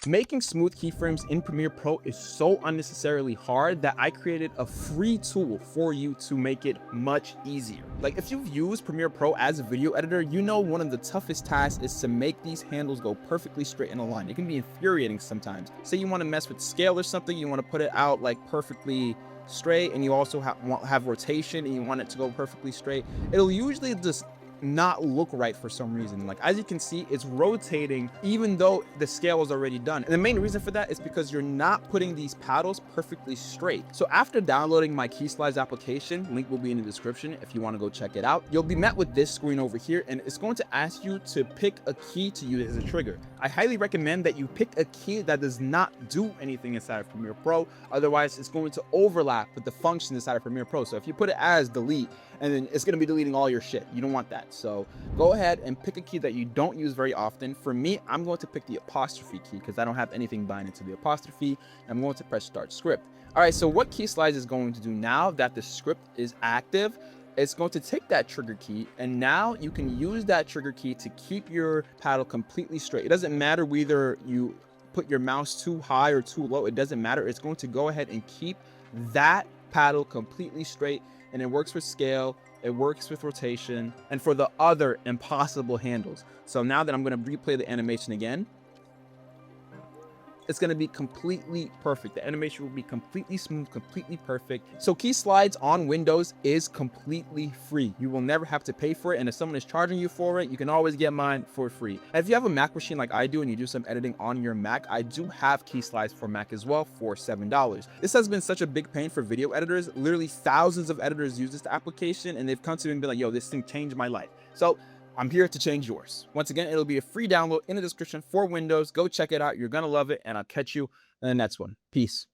Making smooth keyframes in Premiere Pro is so unnecessarily hard that I created a free tool for you to make it much easier. Like, if you've used Premiere Pro as a video editor, you know one of the toughest tasks is to make these handles go perfectly straight in a line. It can be infuriating sometimes. Say you want to mess with scale or something, you want to put it out like perfectly straight, and you also have rotation and you want it to go perfectly straight. It'll usually just not look right for some reason. Like, as you can see, it's rotating even though the scale is already done. And the main reason for that is because you're not putting these paddles perfectly straight. So after downloading my KeySlides application, link will be in the description if you want to go check it out, you'll be met with this screen over here, and it's going to ask you to pick a key to use as a trigger. I highly recommend that you pick a key that does not do anything inside of Premiere Pro. Otherwise, it's going to overlap with the function inside of Premiere Pro. So if you put it as delete, and then it's going to be deleting all your shit. You don't want that. So go ahead and pick a key that you don't use very often. For me, I'm going to pick the apostrophe key because I don't have anything binding to the apostrophe. I'm going to press start script. All right, so what KeySlides is going to do now that the script is active, it's going to take that trigger key, and now you can use that trigger key to keep your paddle completely straight. It doesn't matter whether you put your mouse too high or too low. It doesn't matter. It's going to go ahead and keep that paddle completely straight. And it works with scale, it works with rotation, and for the other impossible handles. So now that I'm going to replay the animation again, it's going to be completely perfect. The animation will be completely smooth, completely perfect. So KeySlides on Windows is completely free. You will never have to pay for it. And if someone is charging you for it, you can always get mine for free. And if you have a Mac machine like I do and you do some editing on your Mac, I do have KeySlides for Mac as well for $7. This has been such a big pain for video editors. Literally thousands of editors use this application, and they've come to me and been like, yo, this thing changed my life. So I'm here to change yours. Once again, it'll be a free download in the description for Windows. Go check it out. You're going to love it, and I'll catch you in the next one. Peace.